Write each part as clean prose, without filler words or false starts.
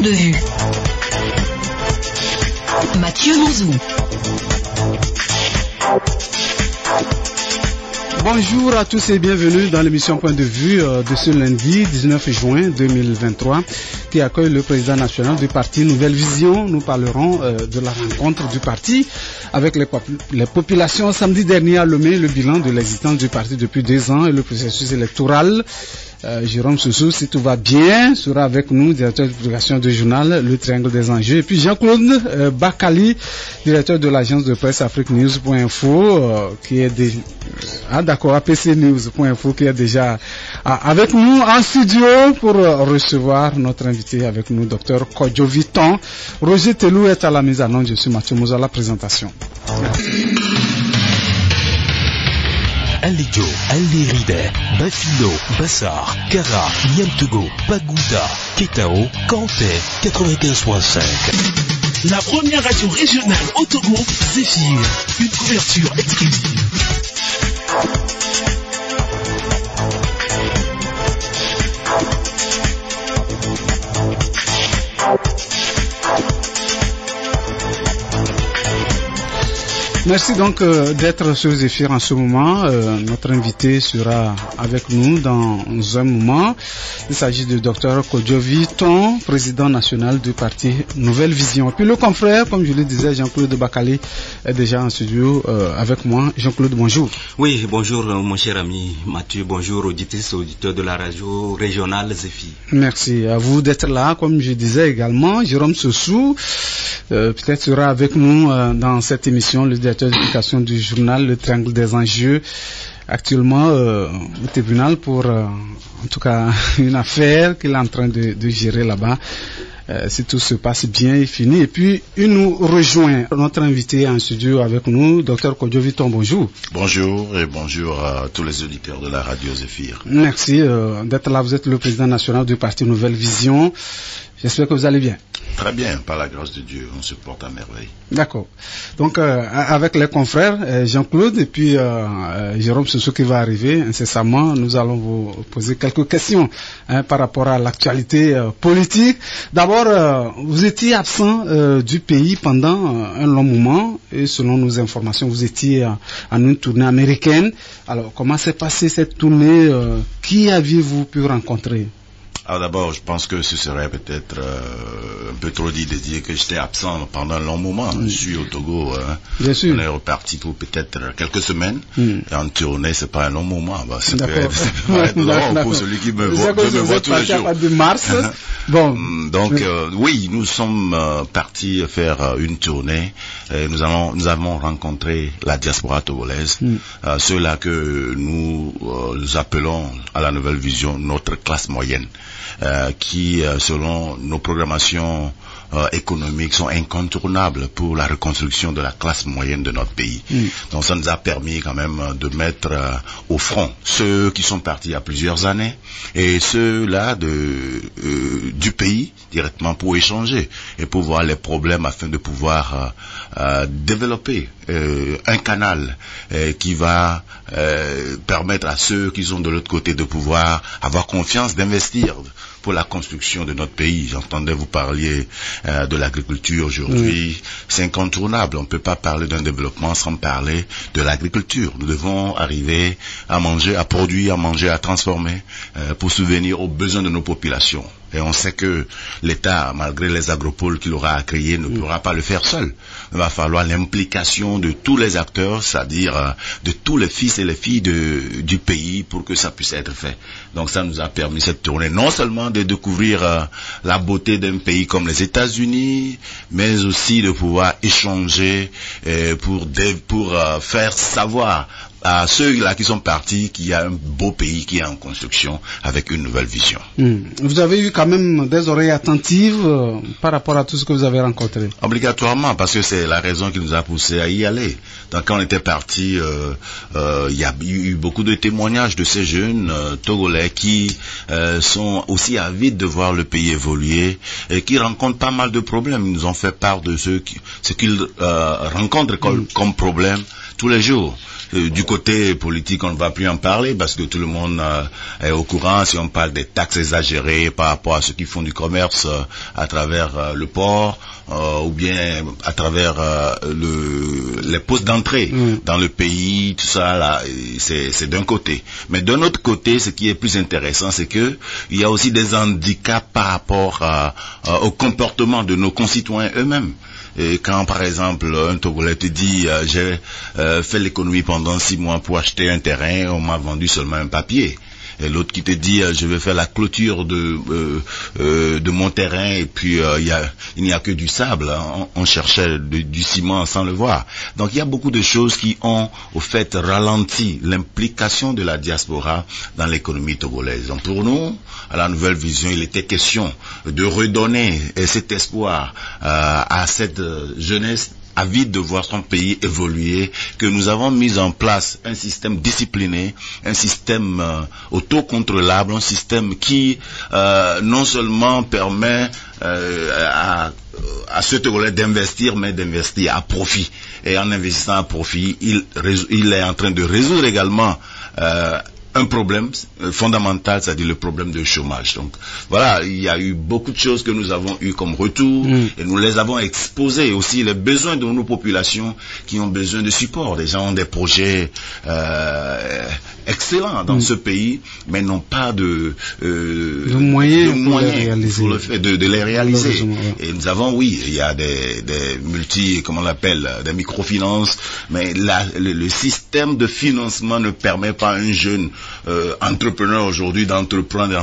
de vue. Mathieu Louzou. Bonjour à tous et bienvenue dans l'émission Point de vue de ce lundi 19 juin 2023 qui accueille le président national du parti Nouvelle Vision. Nous parlerons de la rencontre du parti avec les populations samedi dernier à Lomé, le bilan de l'existence du parti depuis 2 ans et le processus électoral. Jérôme Soussou, si tout va bien, sera avec nous, directeur de publication du journal Le Triangle des Enjeux. Et puis Jean-Claude Bakali, directeur de l'agence de presse afriquenews.info, qui est apcnews.info, qui est déjà avec nous en studio pour recevoir notre invité avec nous, Dr Kodjo Viton. Roger Telou est à la mise en onde, je suis Mathieu Mouza à la présentation. Alidjo, Aléride, Bafilo, Bassar, Kara, Niamtogo, Bagouda, Ketao, Kanté, 95.5. La première radio régionale au Togo, Zéphyr, une couverture exclusive. Merci donc d'être sur Zéphyr en ce moment. Notre invité sera avec nous dans un moment. Il s'agit du docteur Kodjo Viton, président national du parti Nouvelle Vision. Et puis le confrère, comme je le disais, Jean-Claude Bakali est déjà en studio avec moi. Jean-Claude, bonjour. Oui, bonjour mon cher ami Mathieu, bonjour auditeurs de la radio régionale Zéphyr. Merci à vous d'être là. Comme je disais également, Jérôme Soussou peut-être sera avec nous dans cette émission, le directeur de publication du journal Le Triangle des Enjeux, actuellement au tribunal pour en tout cas une affaire qu'il est en train de gérer là-bas. Si tout se passe bien, il finit. Et puis, il nous rejoint. Notre invité en studio avec nous, Dr Kodjo Viton, bonjour. Bonjour et bonjour à tous les auditeurs de la radio Zéphyr. Merci d'être là. Vous êtes le président national du parti Nouvelle Vision. J'espère que vous allez bien. Très bien, par la grâce de Dieu, on se porte à merveille. D'accord. Donc, avec les confrères, Jean-Claude et puis Jérôme Soussou qui va arriver incessamment, nous allons vous poser quelques questions par rapport à l'actualité politique. D'abord, vous étiez absent du pays pendant un long moment et selon nos informations, vous étiez en une tournée américaine. Alors, comment s'est passée cette tournée? Qui aviez-vous pu rencontrer? Alors d'abord, je pense que ce serait peut-être un peu trop dit de dire que j'étais absent pendant un long moment. Je suis au Togo. Bien sûr. On est reparti pour peut-être quelques semaines. Et en tournée, c'est pas un long moment. Bah, ça peut être long pour celui qui me voit tous les jours. De mars. Bon. Donc oui, nous sommes partis faire une tournée. Et nous avons rencontré la diaspora togolaise, ceux-là que nous appelons à la Nouvelle Vision notre classe moyenne. Qui, selon nos programmations économiques, sont incontournables pour la reconstruction de la classe moyenne de notre pays. Donc ça nous a permis quand même de mettre au front ceux qui sont partis il y a plusieurs années et ceux-là du pays directement pour échanger et pour voir les problèmes afin de pouvoir développer un canal qui va permettre à ceux qui sont de l'autre côté de pouvoir avoir confiance d'investir pour la construction de notre pays. J'entendais vous parler de l'agriculture aujourd'hui. C'est incontournable. On ne peut pas parler d'un développement sans parler de l'agriculture. Nous devons arriver à manger, à produire, à manger, à transformer pour subvenir aux besoins de nos populations. Et on sait que l'État, malgré les agropoles qu'il aura à créer, ne pourra pas le faire seul. Il va falloir l'implication de tous les acteurs, c'est-à-dire de tous les fils et les filles du pays pour que ça puisse être fait. Donc ça nous a permis cette tournée, non seulement de découvrir la beauté d'un pays comme les États-Unis, mais aussi de pouvoir échanger pour faire savoir à ceux-là qui sont partis qu'il y a un beau pays qui est en construction avec une nouvelle vision. Vous avez eu quand même des oreilles attentives par rapport à tout ce que vous avez rencontré? Obligatoirement, parce que c'est la raison qui nous a poussé à y aller. Donc quand on était parti, il y a eu beaucoup de témoignages de ces jeunes Togolais qui sont aussi avides de voir le pays évoluer et qui rencontrent pas mal de problèmes. Ils nous ont fait part de ce qu'ils rencontrent comme problème tous les jours. Du côté politique, on ne va plus en parler parce que tout le monde est au courant. Si on parle des taxes exagérées par rapport à ceux qui font du commerce à travers le port ou bien à travers les postes d'entrée dans le pays, tout ça là, c'est d'un côté. Mais d'un autre côté, ce qui est plus intéressant, c'est que il y a aussi des handicaps par rapport au comportement de nos concitoyens eux-mêmes. Et quand, par exemple, un Togolais te dit j'ai fait l'économie pendant 6 mois pour acheter un terrain, on m'a vendu seulement un papier. Et l'autre qui te dit je vais faire la clôture de mon terrain et puis il n'y a que du sable, hein. On cherchait du ciment sans le voir. Donc il y a beaucoup de choses qui ont au fait ralenti l'implication de la diaspora dans l'économie togolaise. Donc pour nous, à la Nouvelle Vision, il était question de redonner cet espoir à cette jeunesse avide de voir son pays évoluer, que nous avons mis en place un système discipliné, un système autocontrôlable, un système qui non seulement permet à ce Togolais d'investir, mais d'investir à profit. Et en investissant à profit, il est en train de résoudre également un problème fondamental, c'est-à-dire le problème de chômage. Donc voilà, il y a eu beaucoup de choses que nous avons eu comme retour et nous les avons exposées. Aussi les besoins de nos populations qui ont besoin de support. Les gens ont des projets excellents dans ce pays, mais n'ont pas de moyens pour le fait de les réaliser. Et nous avons, oui, il y a des comment on l'appelle, des microfinances, mais le système de financement ne permet pas à un jeune entrepreneur aujourd'hui d'entreprendre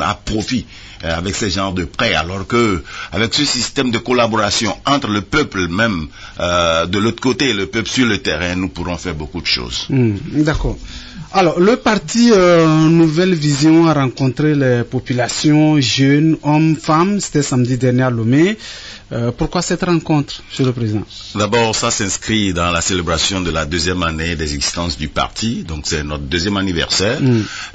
à profit avec ce genre de prêts, alors que avec ce système de collaboration entre le peuple même de l'autre côté et le peuple sur le terrain, nous pourrons faire beaucoup de choses. D'accord. Alors, le parti Nouvelle Vision a rencontré les populations jeunes, hommes, femmes, c'était samedi dernier à Lomé. Pourquoi cette rencontre, Monsieur le Président? D'abord, ça s'inscrit dans la célébration de la 2e année d'existence du parti, donc c'est notre 2e anniversaire.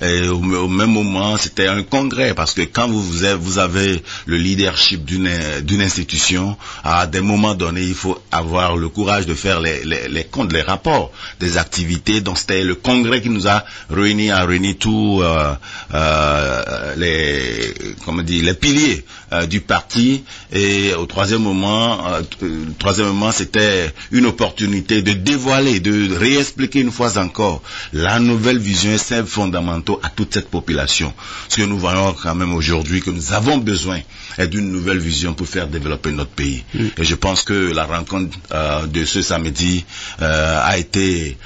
Et au même moment, c'était un congrès, parce que quand vous avez le leadership d'une institution, à des moments donnés, il faut avoir le courage de faire les comptes, les rapports des activités. Donc c'était le congrès qui nous a réuni tous les piliers du parti. Et au troisième moment, c'était une opportunité de dévoiler, de réexpliquer une fois encore la nouvelle vision et ses fondamentaux à toute cette population. Parce que nous voyons quand même aujourd'hui que nous avons besoin d'une nouvelle vision pour faire développer notre pays. Et je pense que la rencontre de ce samedi a été,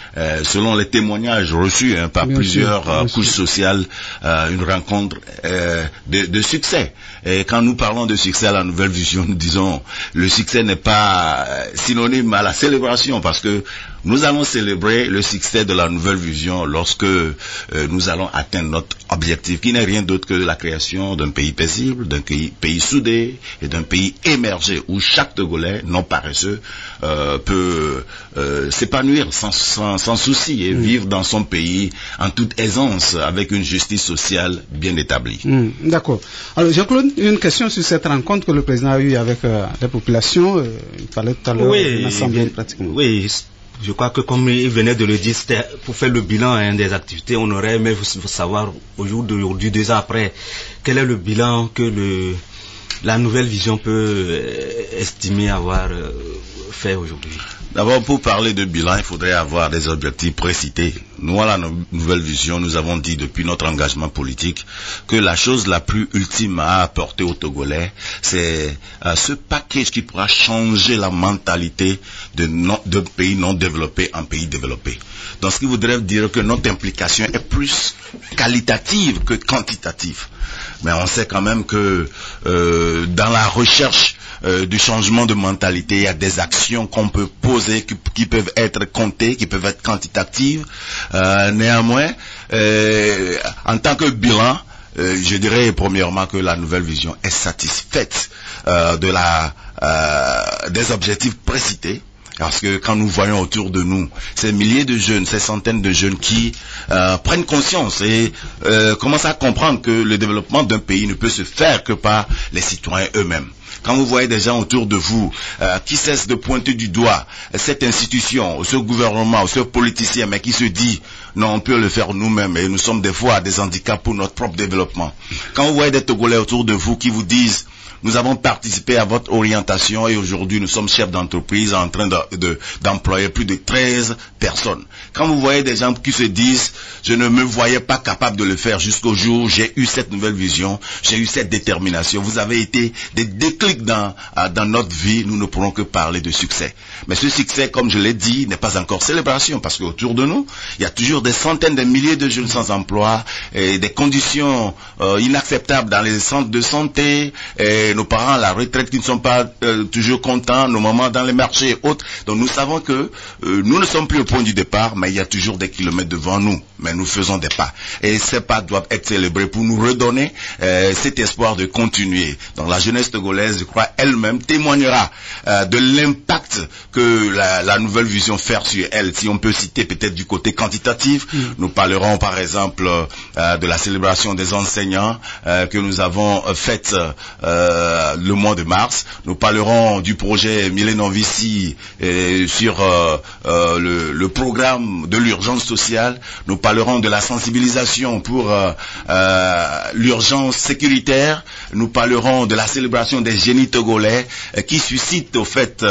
selon les témoignages reçus par plusieurs couches sociales, une rencontre de succès. Et quand nous parlons de succès à la nouvelle vision, nous disons le succès n'est pas synonyme à la célébration, parce que nous allons célébrer le succès de la nouvelle vision lorsque nous allons atteindre notre objectif, qui n'est rien d'autre que la création d'un pays paisible, d'un pays soudé et d'un pays émergé où chaque Togolais non paresseux peut s'épanouir sans souci et vivre dans son pays en toute aisance avec une justice sociale bien établie. D'accord. Alors Jean-Claude, une question sur cette rencontre que le président a eue avec les populations. Il parlait tout à l'heure d'une assemblée pratiquement. Oui. Je crois que comme il venait de le dire, c'était pour faire le bilan des activités. On aurait aimé savoir au jour d'aujourd'hui, 2 ans après, quel est le bilan que la nouvelle vision peut estimer avoir fait aujourd'hui. D'abord, pour parler de bilan, il faudrait avoir des objectifs précités. Nous, à la nouvelle vision, nous avons dit depuis notre engagement politique que la chose la plus ultime à apporter aux Togolais, c'est ce package qui pourra changer la mentalité de pays non développés en pays développés. Donc, ce qui voudrait dire que notre implication est plus qualitative que quantitative. Mais on sait quand même que dans la recherche du changement de mentalité, il y a des actions qu'on peut poser, qui peuvent être comptées, qui peuvent être quantitatives. Néanmoins, en tant que bilan, je dirais premièrement que la nouvelle vision est satisfaite des objectifs précités. Parce que quand nous voyons autour de nous ces milliers de jeunes, ces centaines de jeunes qui prennent conscience et commencent à comprendre que le développement d'un pays ne peut se faire que par les citoyens eux-mêmes. Quand vous voyez des gens autour de vous qui cessent de pointer du doigt cette institution, ce gouvernement, ce politicien, mais qui se dit non, on peut le faire nous-mêmes et nous sommes des fois des handicaps pour notre propre développement. Quand vous voyez des Togolais autour de vous qui vous disent nous avons participé à votre orientation et aujourd'hui nous sommes chefs d'entreprise en train d'employer plus de 13 personnes. Quand vous voyez des gens qui se disent je ne me voyais pas capable de le faire jusqu'au jour où j'ai eu cette nouvelle vision, j'ai eu cette détermination, vous avez été des déclics dans notre vie, nous ne pourrons que parler de succès. Mais ce succès, comme je l'ai dit, n'est pas encore célébration parce qu'autour de nous, il y a toujours des centaines de milliers de jeunes sans emploi et des conditions inacceptables dans les centres de santé et nos parents à la retraite qui ne sont pas toujours contents, nos mamans dans les marchés et autres. Donc nous savons que nous ne sommes plus au point du départ, mais il y a toujours des kilomètres devant nous. Mais nous faisons des pas. Et ces pas doivent être célébrés pour nous redonner cet espoir de continuer. Donc la jeunesse togolaise, je crois, elle-même témoignera de l'impact que la nouvelle vision fait sur elle. Si on peut citer peut-être du côté quantitatif, nous parlerons par exemple de la célébration des enseignants que nous avons faite le mois de mars. Nous parlerons du projet Millennium Vici sur le programme de l'urgence sociale. Nous parlerons de la sensibilisation pour l'urgence sécuritaire. Nous parlerons de la célébration des génies togolais qui suscite au fait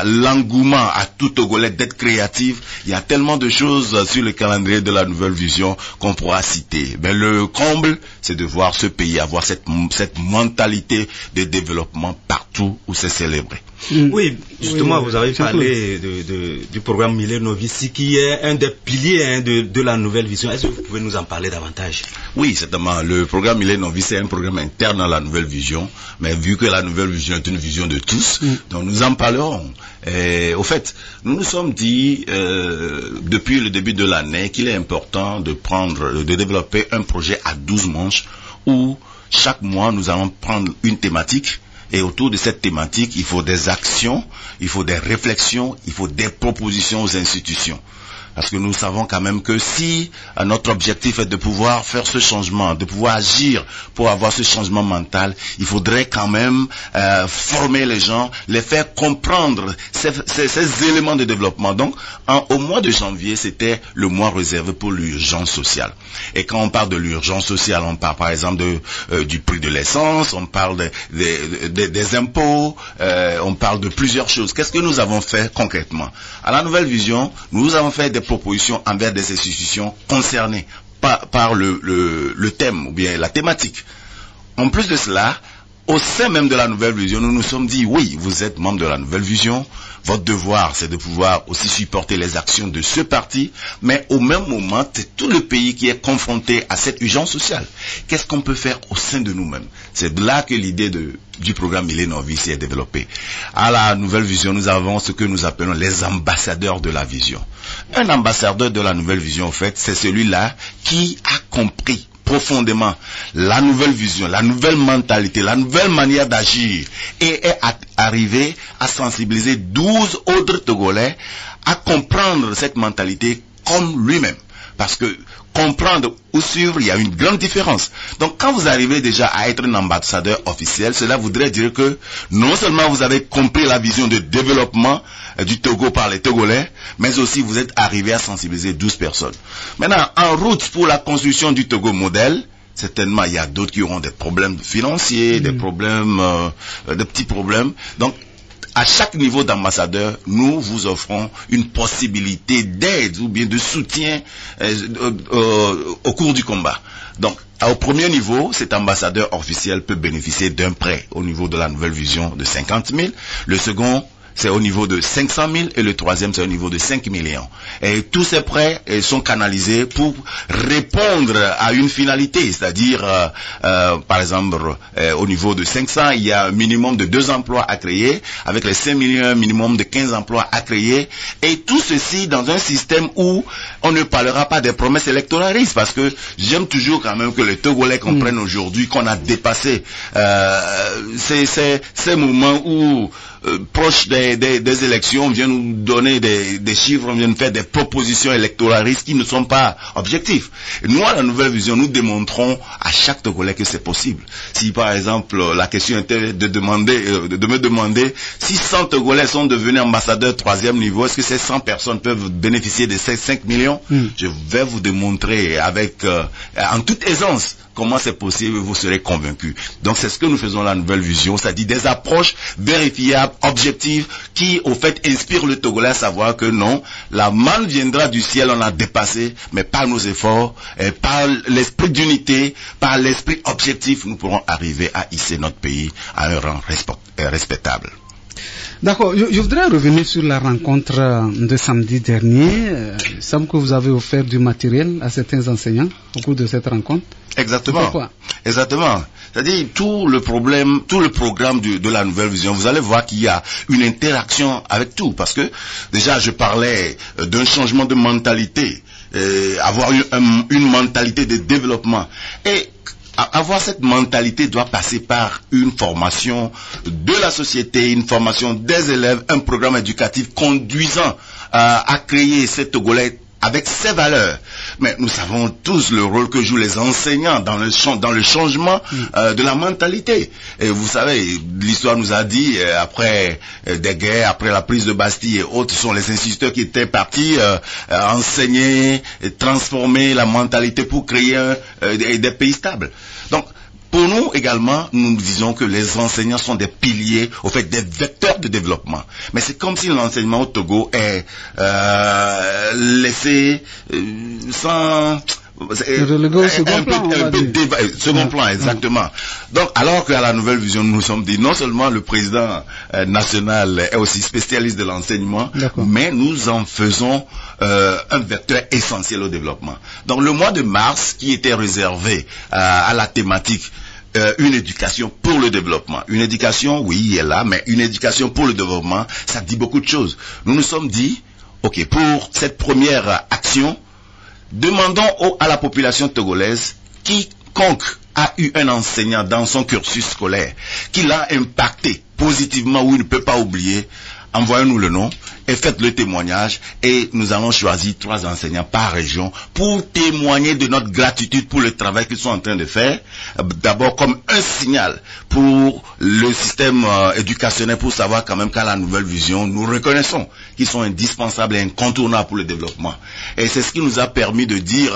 l'engouement à tout Togolais d'être créatif. Il y a tellement de choses sur le calendrier de la nouvelle vision qu'on pourra citer. Mais le comble, c'est de voir ce pays avoir cette mentalité de développement partout où c'est célébré. Oui, justement, vous avez parlé du programme Millennium Vici qui est un des piliers de la nouvelle vision. Est-ce que vous pouvez nous en parler davantage? Oui, certainement. Le programme Millennium Vici est un programme interne à la nouvelle vision, mais vu que la nouvelle vision est une vision de tous, donc nous en parlerons. Au fait, nous nous sommes dit depuis le début de l'année qu'il est important de développer un projet à 12 manches où chaque mois nous allons prendre une thématique. Et autour de cette thématique, il faut des actions, il faut des réflexions, il faut des propositions aux institutions. Parce que nous savons quand même que si notre objectif est de pouvoir faire ce changement, de pouvoir agir pour avoir ce changement mental, il faudrait quand même former les gens, les faire comprendre ces éléments de développement. Donc, au mois de janvier, c'était le mois réservé pour l'urgence sociale. Et quand on parle de l'urgence sociale, on parle par exemple du prix de l'essence, on parle des impôts, on parle de plusieurs choses. Qu'est-ce que nous avons fait concrètement? À la nouvelle vision, nous avons fait des propositions envers des institutions concernées par le thème ou bien la thématique. En plus de cela, au sein même de la nouvelle vision, nous nous sommes dit, oui, vous êtes membre de la nouvelle vision, votre devoir c'est de pouvoir aussi supporter les actions de ce parti, mais au même moment, c'est tout le pays qui est confronté à cette urgence sociale. Qu'est-ce qu'on peut faire au sein de nous-mêmes? C'est là que l'idée du programme Millennium Vici est développée. À la nouvelle vision, nous avons ce que nous appelons les ambassadeurs de la vision. Un ambassadeur de la nouvelle vision, en fait, c'est celui-là qui a compris profondément la nouvelle vision, la nouvelle mentalité, la nouvelle manière d'agir et est arrivé à sensibiliser 12 autres Togolais à comprendre cette mentalité comme lui-même. Parce que comprendre ou suivre, il y a une grande différence. Donc quand vous arrivez déjà à être un ambassadeur officiel, cela voudrait dire que non seulement vous avez compris la vision de développement du Togo par les Togolais, mais aussi vous êtes arrivé à sensibiliser 12 personnes. Maintenant, en route pour la construction du Togo modèle, certainement il y a d'autres qui auront des problèmes financiers, des problèmes, des petits problèmes. Donc à chaque niveau d'ambassadeur, nous vous offrons une possibilité d'aide ou bien de soutien au cours du combat. Donc, au premier niveau, cet ambassadeur officiel peut bénéficier d'un prêt au niveau de la nouvelle vision de 50 000. Le second, c'est au niveau de 500 000 et le troisième, c'est au niveau de 5 millions. Et tous ces prêts sont canalisés pour répondre à une finalité, c'est-à-dire, par exemple, au niveau de 500, il y a un minimum de 2 emplois à créer, avec les 5 millions, un minimum de 15 emplois à créer, et tout ceci dans un système où on ne parlera pas des promesses électoralistes, parce que j'aime toujours quand même que les Togolais comprennent aujourd'hui qu'on a dépassé ces moments où proche des élections, on vient nous donner des chiffres, on vient nous faire des propositions électoralistes qui ne sont pas objectifs. Et nous, à la Nouvelle Vision, nous démontrons à chaque Togolais que c'est possible. Si par exemple la question était de me demander si 100 Togolais sont devenus ambassadeurs 3e niveau, est-ce que ces 100 personnes peuvent bénéficier de ces 5 millions? Je vais vous démontrer avec en toute aisance comment c'est possible, vous serez convaincus. Donc c'est ce que nous faisons à la Nouvelle Vision, c'est-à-dire des approches vérifiables, objectives, qui au fait inspirent le Togolais à savoir que non, la manne viendra du ciel, on a dépassé, mais par nos efforts, par l'esprit d'unité, par l'esprit objectif, nous pourrons arriver à hisser notre pays à un rang respectable. D'accord, je voudrais revenir sur la rencontre de samedi dernier. Il semble que vous avez offert du matériel à certains enseignants au cours de cette rencontre. Exactement. Pourquoi? Exactement. C'est-à-dire tout le programme de la Nouvelle Vision, vous allez voir qu'il y a une interaction avec tout. Parce que déjà je parlais d'un changement de mentalité, avoir une mentalité de développement. Et avoir cette mentalité doit passer par une formation de la société, une formation des élèves, un programme éducatif conduisant à créer ces Togolais avec ses valeurs. Mais nous savons tous le rôle que jouent les enseignants dans le changement de la mentalité. Et vous savez, l'histoire nous a dit, après des guerres, après la prise de Bastille et autres, ce sont les instituteurs qui étaient partis enseigner, transformer la mentalité pour créer des pays stables. Donc, pour nous également, nous disons que les enseignants sont des piliers, au fait, des vecteurs de développement. Mais c'est comme si l'enseignement au Togo est laissé sans... relégué au second plan, second plan, exactement. Donc, alors qu'à la Nouvelle Vision, nous nous sommes dit, non seulement le président national est aussi spécialiste de l'enseignement, mais nous en faisons un vecteur essentiel au développement. Donc, le mois de mars, qui était réservé à la thématique une éducation pour le développement. Une éducation, oui, elle est là, mais une éducation pour le développement, ça dit beaucoup de choses. Nous nous sommes dit, ok, pour cette première action, demandons à la population togolaise, quiconque a eu un enseignant dans son cursus scolaire, qui l'a impacté positivement ou il ne peut pas oublier, envoyez-nous le nom et faites le témoignage et nous allons choisir 3 enseignants par région pour témoigner de notre gratitude pour le travail qu'ils sont en train de faire. D'abord comme un signal pour le système éducationnel pour savoir quand même qu'à la Nouvelle Vision, nous reconnaissons qu'ils sont indispensables et incontournables pour le développement. Et c'est ce qui nous a permis de dire,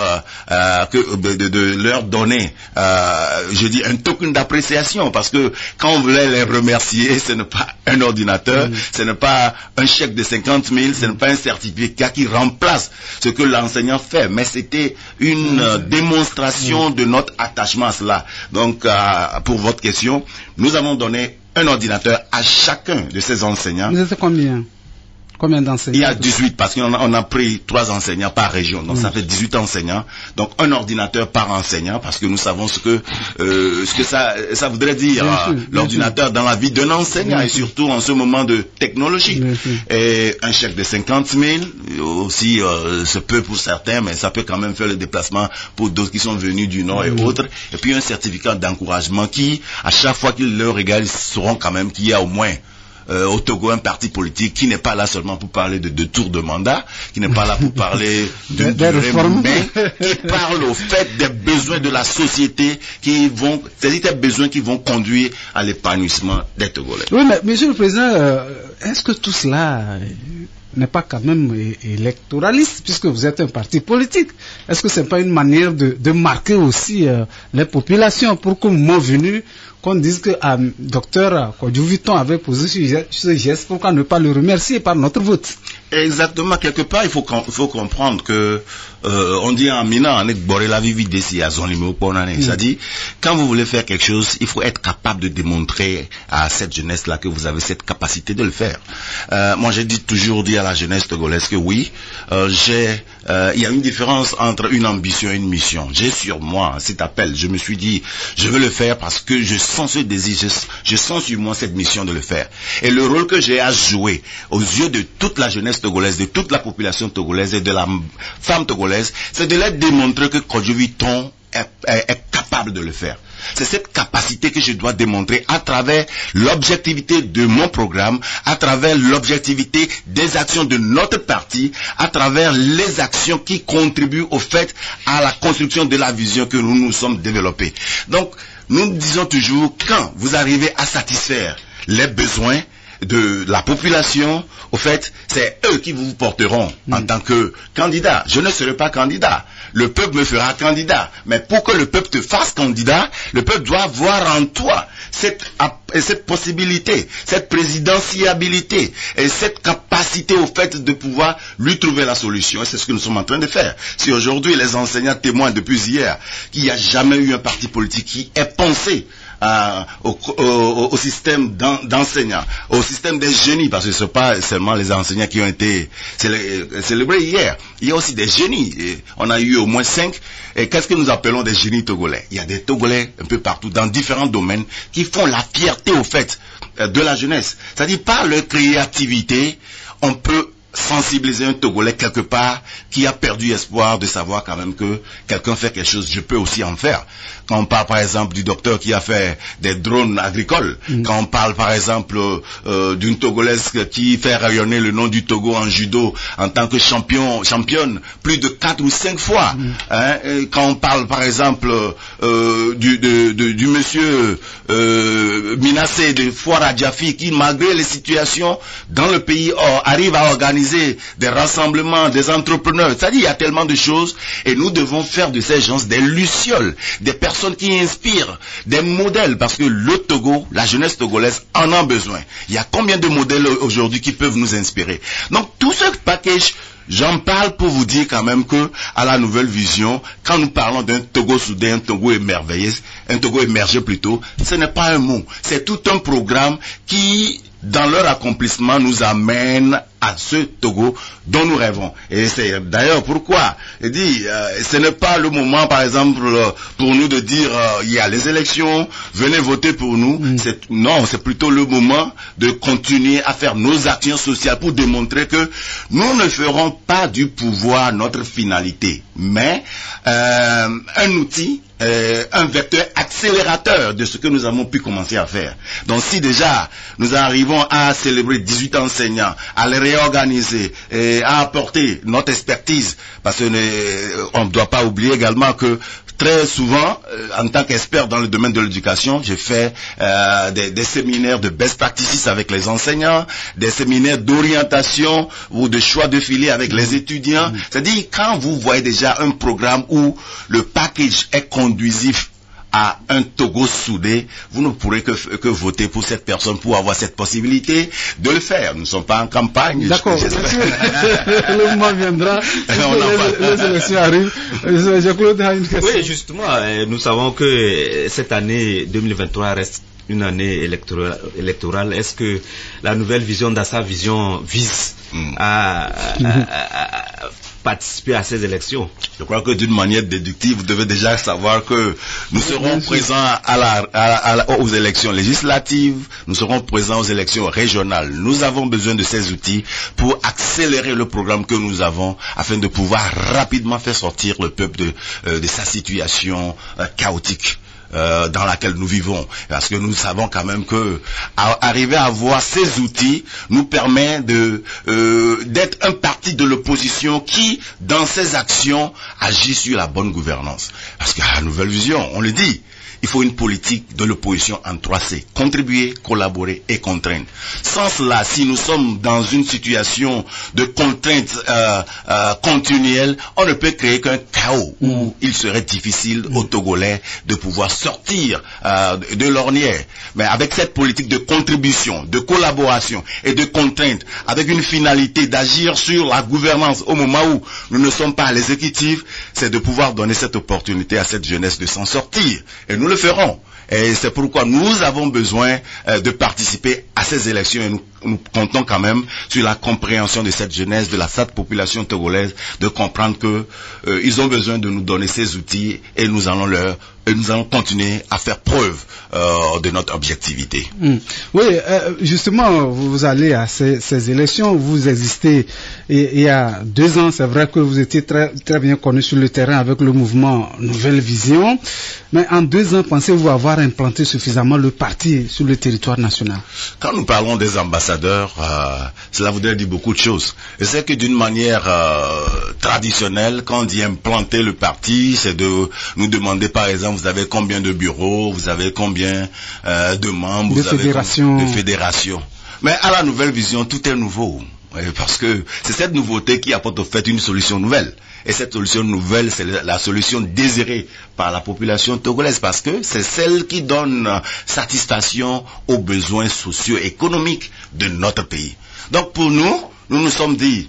de leur donner, je dis un token d'appréciation parce que quand on voulait les remercier, ce n'est pas un ordinateur, ce n'est pas un chèque de 50 000, ce n'est pas un certificat qui remplace ce que l'enseignant fait, mais c'était une démonstration de notre attachement à cela. Donc, pour votre question, nous avons donné un ordinateur à chacun de ces enseignants. Vous êtes combien? Combien d'enseignants? Il y a 18 parce qu'on a pris 3 enseignants par région, donc ça fait 18 enseignants. Donc un ordinateur par enseignant parce que nous savons ce que ça voudrait dire l'ordinateur dans la vie d'un enseignant et surtout en ce moment de technologie. Et un chèque de 50 000 aussi, c'est peu pour certains, mais ça peut quand même faire le déplacement pour d'autres qui sont venus du Nord et autres. Et puis un certificat d'encouragement qui, à chaque fois qu'ils leur régalent, ils sauront quand même qu'il y a au moins au Togo un parti politique qui n'est pas là seulement pour parler de tours de mandat, qui n'est pas là pour parler de réforme, mais qui parle au fait des besoins de la société c'est-à-dire des besoins qui vont conduire à l'épanouissement des Togolais. Oui, mais Monsieur le Président, est-ce que tout cela n'est pas quand même électoraliste puisque vous êtes un parti politique? Est-ce que ce n'est pas une manière de marquer aussi les populations pour qu'au moment venu qu'on dise que docteur Kodjouviton avait posé ce geste, pourquoi ne pas le remercier par notre vote? Exactement, quelque part il faut comprendre que on dit en Mina, c'est-à-dire quand vous voulez faire quelque chose, il faut être capable de démontrer à cette jeunesse-là que vous avez cette capacité de le faire. Moi j'ai toujours dit à la jeunesse togolaise que oui, il y a une différence entre une ambition et une mission. J'ai sur moi cet appel, je me suis dit je veux le faire parce que je sens ce désir, je sens sur moi cette mission de le faire. Et le rôle que j'ai à jouer aux yeux de toute la jeunesse jeunesse togolaise, de toute la population togolaise et de la femme togolaise, c'est de leur démontrer que Kodjo Vuitton est capable de le faire. C'est cette capacité que je dois démontrer à travers l'objectivité de mon programme, à travers l'objectivité des actions de notre parti, à travers les actions qui contribuent au fait à la construction de la vision que nous nous sommes développés. Donc, nous disons toujours, quand vous arrivez à satisfaire les besoins de la population, au fait, c'est eux qui vous porteront en tant que candidat. Je ne serai pas candidat. Le peuple me fera candidat. Mais pour que le peuple te fasse candidat, le peuple doit voir en toi cette possibilité, cette présidentiabilité et cette capacité au fait de pouvoir lui trouver la solution. Et c'est ce que nous sommes en train de faire. Si aujourd'hui les enseignants témoignent depuis hier qu'il n'y a jamais eu un parti politique qui ait pensé au système d'enseignants, au système des génies, parce que ce n'est pas seulement les enseignants qui ont été célébrés hier. Il y a aussi des génies. Et on a eu au moins 5. Et qu'est-ce que nous appelons des génies togolais? Il y a des Togolais un peu partout, dans différents domaines, qui font la fierté au fait de la jeunesse. C'est-à-dire, par leur créativité, on peut sensibiliser un Togolais quelque part qui a perdu espoir de savoir quand même que quelqu'un fait quelque chose, je peux aussi en faire. Quand on parle par exemple du docteur qui a fait des drones agricoles, quand on parle par exemple d'une Togolaise qui fait rayonner le nom du Togo en judo en tant que championne plus de 4 ou 5 fois, quand on parle par exemple du monsieur Minassé de Foira Djafi qui malgré les situations dans le pays arrive à organiser des rassemblements, des entrepreneurs. C'est-à-dire, il y a tellement de choses et nous devons faire de ces gens des lucioles, des personnes qui inspirent, des modèles, parce que le Togo, la jeunesse togolaise en a besoin. Il y a combien de modèles aujourd'hui qui peuvent nous inspirer? Donc, tout ce package, j'en parle pour vous dire quand même que, à la nouvelle vision, quand nous parlons d'un Togo soudé, un Togo émerveillé, un Togo émergé plutôt, ce n'est pas un mot. C'est tout un programme qui, dans leur accomplissement, nous amène à ce Togo dont nous rêvons. Et c'est d'ailleurs pourquoi je dis, ce n'est pas le moment, par exemple, pour nous de dire il y a les élections, venez voter pour nous. Non, c'est plutôt le moment de continuer à faire nos actions sociales pour démontrer que nous ne ferons pas du pouvoir notre finalité, mais un outil, un vecteur accélérateur de ce que nous avons pu commencer à faire. Donc si déjà nous arrivons à célébrer 18 enseignants, à les réorganiser et à apporter notre expertise, parce qu'on ne doit pas oublier également que très souvent, en tant qu'expert dans le domaine de l'éducation, j'ai fait des séminaires de best practices avec les enseignants, des séminaires d'orientation ou de choix de filière avec les étudiants. C'est-à-dire, quand vous voyez déjà un programme où le package est conduisif à un Togo soudé, vous ne pourrez que voter pour cette personne pour avoir cette possibilité de le faire. Nous ne sommes pas en campagne. D'accord. Le moment viendra. Les élections arrivent. Jean-Claude a une question. Oui, justement, nous savons que cette année 2023 reste une année électorale. Est-ce que la nouvelle vision d'Assa Vision vise à participer à ces élections? Je crois que d'une manière déductive, vous devez déjà savoir que nous serons présents aux élections législatives, nous serons présents aux élections régionales. Nous avons besoin de ces outils pour accélérer le programme que nous avons afin de pouvoir rapidement faire sortir le peuple de sa situation chaotique dans laquelle nous vivons, parce que nous savons quand même que arriver à avoir ces outils nous permet d'être un parti de l'opposition qui, dans ses actions, agit sur la bonne gouvernance. Parce qu'à la nouvelle vision, on le dit, il faut une politique de l'opposition en 3C. Contribuer, collaborer et contraindre. Sans cela, si nous sommes dans une situation de contrainte continuelle, on ne peut créer qu'un chaos où il serait difficile aux Togolais de pouvoir sortir de l'ornière. Mais avec cette politique de contribution, de collaboration et de contrainte, avec une finalité d'agir sur la gouvernance au moment où nous ne sommes pas à l'exécutif, c'est de pouvoir donner cette opportunité à cette jeunesse de s'en sortir. Et nous le ferons. Et c'est pourquoi nous avons besoin de participer à ces élections et nous comptons quand même sur la compréhension de cette jeunesse, de cette population togolaise, de comprendre que ils ont besoin de nous donner ces outils et nous allons leur et nous allons continuer à faire preuve de notre objectivité. Oui, justement, vous allez à ces élections, vous existez il y a 2 ans, c'est vrai que vous étiez très, très bien connu sur le terrain avec le mouvement Nouvelle Vision, mais en 2 ans, pensez-vous avoir implanté suffisamment le parti sur le territoire national? Quand nous parlons des ambassadeurs, cela voudrait dire beaucoup de choses. Et c'est que d'une manière traditionnelle, quand on dit implanter le parti, c'est de nous demander par exemple, vous avez combien de bureaux, vous avez combien de membres, de vous avez fédérations. de fédérations. Mais à la Nouvelle Vision, tout est nouveau. Parce que c'est cette nouveauté qui apporte au fait une solution nouvelle. Et cette solution nouvelle, c'est la solution désirée par la population togolaise, parce que c'est celle qui donne satisfaction aux besoins socio-économiques de notre pays. Donc pour nous, nous nous sommes dit,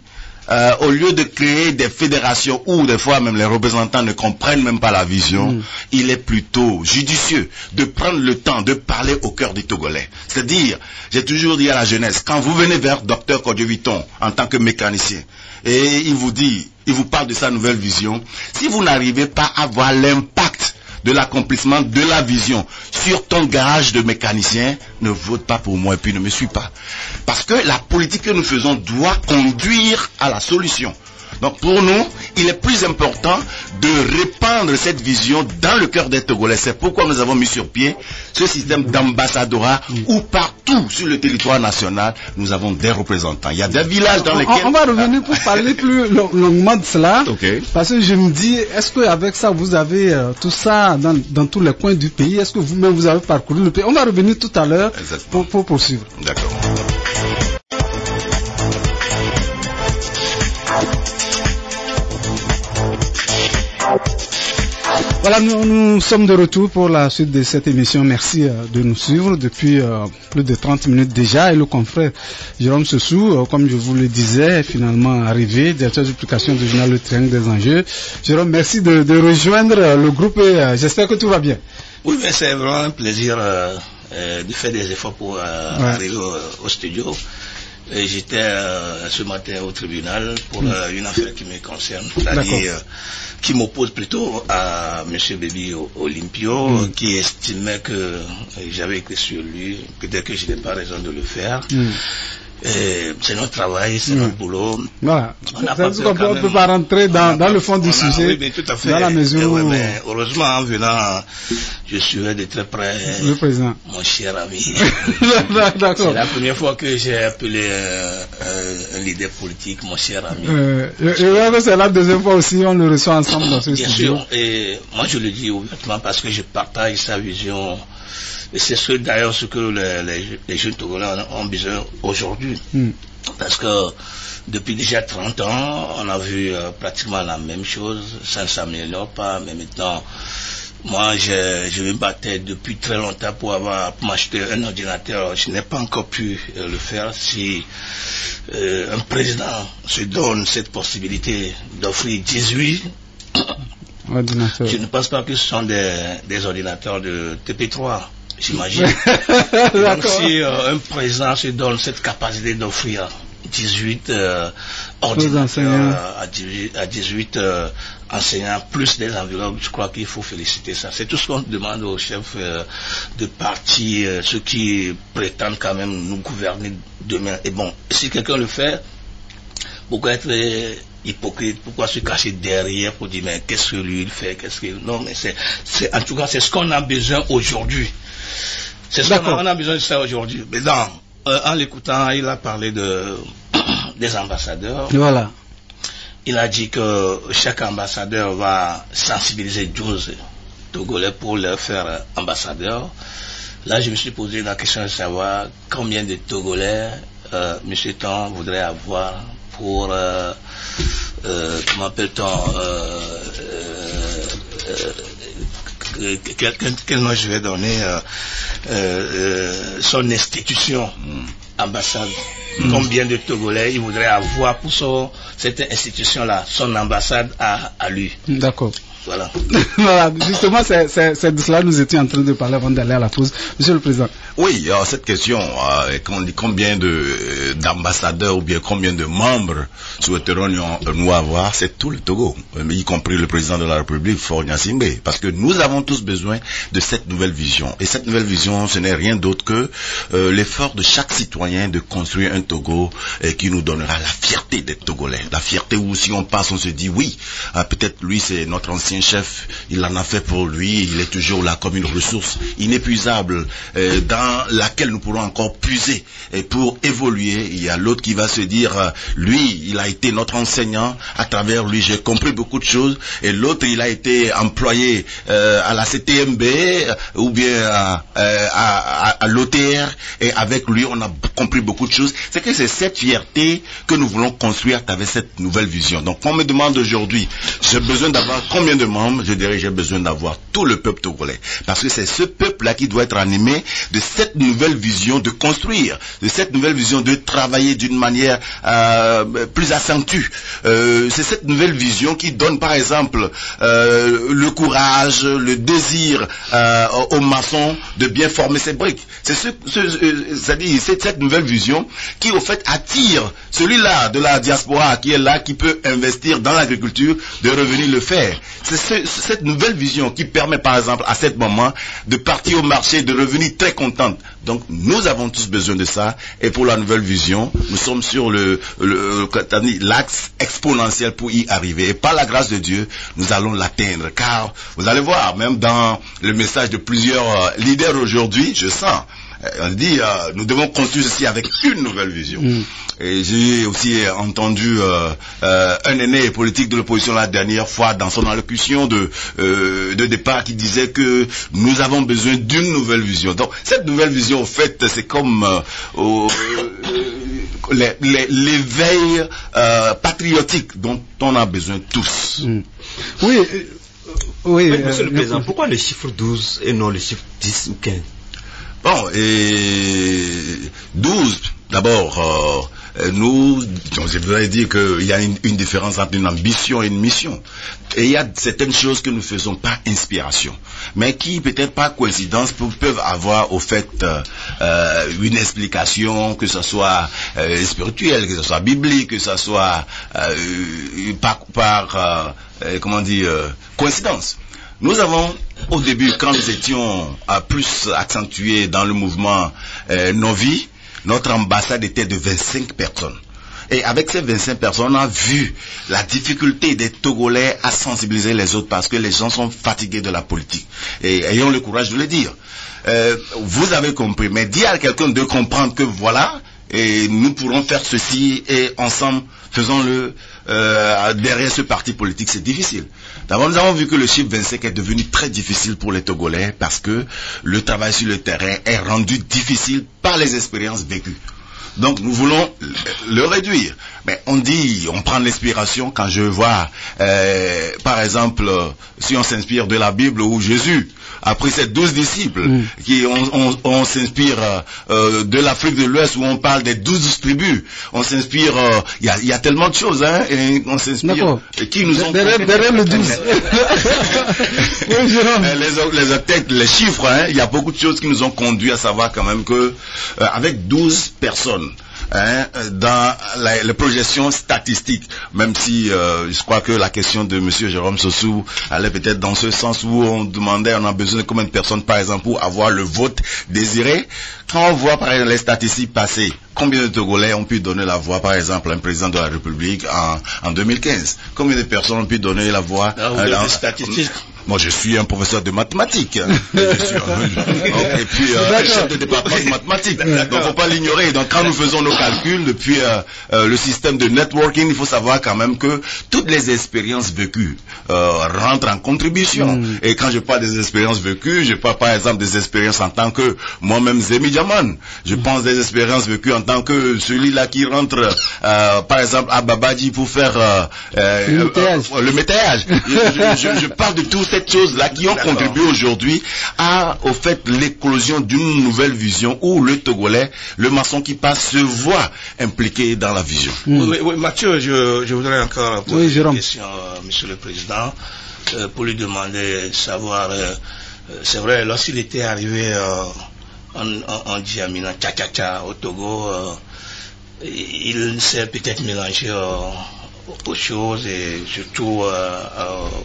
au lieu de créer des fédérations où des fois même les représentants ne comprennent même pas la vision, il est plutôt judicieux de prendre le temps de parler au cœur des Togolais. C'est-à-dire, j'ai toujours dit à la jeunesse, quand vous venez vers Dr Kodjo-Viton en tant que mécanicien, et il vous parle de sa nouvelle vision, si vous n'arrivez pas à voir l'impact de l'accomplissement de la vision sur ton garage de mécanicien, ne vote pas pour moi et puis ne me suis pas. Parce que la politique que nous faisons doit conduire à la solution. Donc pour nous, il est plus important de répandre cette vision dans le cœur des Togolais. C'est pourquoi nous avons mis sur pied ce système d'ambassadeurat où partout sur le territoire national, nous avons des représentants. Il y a des villages dans lesquels... On va revenir pour parler plus longuement de cela. Okay. Parce que je me dis, est-ce qu'avec ça, vous avez tout ça dans tous les coins du pays? Est-ce que vous-même, vous avez parcouru le pays? On va revenir tout à l'heure pour poursuivre. D'accord. Voilà, nous sommes de retour pour la suite de cette émission. Merci de nous suivre depuis plus de 30 minutes déjà. Et le confrère Jérôme Sessou, comme je vous le disais, est finalement arrivé, directeur de publication du journal Le Triangle des Enjeux. Jérôme, merci de rejoindre le groupe et j'espère que tout va bien. Oui, mais c'est vraiment un plaisir de faire des efforts pour arriver au studio. J'étais ce matin au tribunal pour une affaire qui me concerne, c'est-à-dire qui m'oppose plutôt à M. Baby Olympio, qui estimait que j'avais écrit sur lui, peut-être que je n'ai pas raison de le faire. C'est notre travail, c'est notre boulot. Voilà. On ne peut pas rentrer dans le fond du sujet. Oui, mais tout à fait. Dans la mesure où... mais heureusement, en venant, je suivais de très près le président. Mon cher ami. D'accord. C'est la première fois que j'ai appelé un leader politique, mon cher ami. C'est la deuxième fois aussi, on le reçoit ensemble dans ce studio. Bien sûr, et moi je le dis ouvertement parce que je partage sa vision. Et c'est d'ailleurs ce que les jeunes Togolais ont besoin aujourd'hui. Parce que depuis déjà 30 ans, on a vu pratiquement la même chose, ça ne s'améliore pas, mais maintenant, moi je me battais depuis très longtemps pour m'acheter un ordinateur. Je n'ai pas encore pu le faire. Si un président se donne cette possibilité d'offrir 18 ordinateurs, je ne pense pas que ce sont des ordinateurs de TP3. J'imagine. Donc si un président se donne cette capacité d'offrir 18 ordinateurs à 18 enseignants plus des enveloppes, je crois qu'il faut féliciter ça. C'est tout ce qu'on demande aux chefs de parti, ceux qui prétendent quand même nous gouverner demain. Et bon, si quelqu'un le fait, pourquoi être hypocrite, pourquoi se cacher derrière pour dire mais qu'est-ce que lui il fait, non, mais en tout cas c'est ce qu'on a besoin aujourd'hui. C'est ce qu'on a besoin de ça aujourd'hui. Mais en l'écoutant, il a parlé des ambassadeurs. Voilà. Il a dit que chaque ambassadeur va sensibiliser 12 Togolais pour leur faire ambassadeur. Là, je me suis posé la question de savoir combien de Togolais M. Ton voudrait avoir pour, comment appelle-t-on, quel nom je vais donner, son institution, ambassade. Combien de Togolais il voudrait avoir pour cette institution-là, son ambassade à lui. D'accord. Voilà. Voilà, justement, c'est de cela que nous étions en train de parler avant d'aller à la pause. Monsieur le Président. Oui, cette question, combien d'ambassadeurs ou bien combien de membres souhaiterons-nous avoir, c'est tout le Togo, y compris le président de la République, Faure Gnassingbé, parce que nous avons tous besoin de cette nouvelle vision. Et cette nouvelle vision, ce n'est rien d'autre que l'effort de chaque citoyen de construire un Togo qui nous donnera la fierté d'être Togolais. La fierté où si on passe, on se dit oui, peut-être lui c'est notre ancien chef, il en a fait pour lui, il est toujours là comme une ressource inépuisable dans laquelle nous pourrons encore puiser. Et pour évoluer, il y a l'autre qui va se dire, lui, il a été notre enseignant, à travers lui j'ai compris beaucoup de choses, et l'autre il a été employé à la CTMB ou bien à l'OTR, et avec lui on a compris beaucoup de choses. C'est que c'est cette fierté que nous voulons construire à travers cette nouvelle vision. Donc on me demande aujourd'hui, j'ai besoin d'avoir combien de membres? Je dirais j'ai besoin d'avoir tout le peuple togolais, parce que c'est ce peuple-là qui doit être animé de cette nouvelle vision de construire, de cette nouvelle vision de travailler d'une manière plus accentuée. C'est cette nouvelle vision qui donne par exemple le courage, le désir aux maçons de bien former ses briques. C'est-à-dire c'est cette nouvelle vision qui au fait attire celui-là de la diaspora qui est là, qui peut investir dans l'agriculture, de revenir le faire. C'est cette nouvelle vision qui permet par exemple à ce moment de partir au marché, de revenir très contente. Donc nous avons tous besoin de ça, et pour la nouvelle vision, nous sommes sur l'axe exponentiel pour y arriver. Et par la grâce de Dieu, nous allons l'atteindre. Car vous allez voir, même dans le message de plusieurs leaders aujourd'hui, je sens, on dit, nous devons construire ceci avec une nouvelle vision. Et j'ai aussi entendu un aîné politique de l'opposition la dernière fois dans son allocution de départ qui disait que nous avons besoin d'une nouvelle vision. Donc cette nouvelle vision, au fait, c'est comme l'éveil patriotique dont on a besoin tous. Oui. Oui, Monsieur le Président, pourquoi le chiffre 12 et non le chiffre 10 ou 15? Bon, et 12, d'abord, nous, je voudrais dire qu'il y a une différence entre une ambition et une mission. Et il y a certaines choses que nous faisons par inspiration, mais qui, peut-être par coïncidence, peuvent avoir au fait une explication, que ce soit spirituelle, que ce soit biblique, que ce soit coïncidence. Nous avons, au début, quand nous étions plus accentués dans le mouvement Novi, notre ambassade était de 25 personnes. Et avec ces 25 personnes, on a vu la difficulté des Togolais à sensibiliser les autres, parce que les gens sont fatigués de la politique. Et ayons le courage de le dire. Vous avez compris, mais dire à quelqu'un de comprendre que voilà, et nous pourrons faire ceci, et ensemble, faisons-le derrière ce parti politique, c'est difficile. D'abord, nous avons vu que le chiffre 25 est devenu très difficile pour les Togolais, parce que le travail sur le terrain est rendu difficile par les expériences vécues. Donc nous voulons le réduire. Mais on dit, on prend l'inspiration quand je vois, par exemple, si on s'inspire de la Bible où Jésus a pris ses 12 disciples, on s'inspire de l'Afrique de l'Ouest où on parle des 12 tribus. On s'inspire, il y a tellement de choses, hein, et on s'inspire. Qui nous ont derrière le 12. les chiffres, hein, il y a beaucoup de choses qui nous ont conduit à savoir quand même que avec 12 personnes, dans les projections statistiques, même si je crois que la question de M. Jérôme Sossou allait peut-être dans ce sens où on demandait, on a besoin de combien de personnes par exemple pour avoir le vote désiré. Quand on voit par exemple les statistiques passées, combien de Togolais ont pu donner la voix par exemple à un président de la République en 2015? Combien de personnes ont pu donner la voix les statistiques? Moi, je suis un professeur de mathématiques. Et puis, chef de département de mathématiques. Donc, faut pas l'ignorer. Donc, quand nous faisons nos calculs depuis le système de networking, il faut savoir quand même que toutes les expériences vécues rentrent en contribution. Et quand je parle des expériences vécues, je parle par exemple des expériences en tant que moi-même Zemi Diaman. Je pense des expériences vécues en tant que celui-là qui rentre, par exemple, à Babadji pour faire le métayage. Je parle de tout ça. cette chose-là qui ont contribué aujourd'hui à, au fait, l'éclosion d'une nouvelle vision où le Togolais, le maçon qui passe, se voit impliqué dans la vision. Oui, Mathieu, je voudrais encore poser une question, Monsieur le Président, pour lui demander de savoir, c'est vrai, lorsqu'il était arrivé en Djamena, Tcha-Tcha-Tcha, au Togo, il s'est peut-être mélangé aux choses et surtout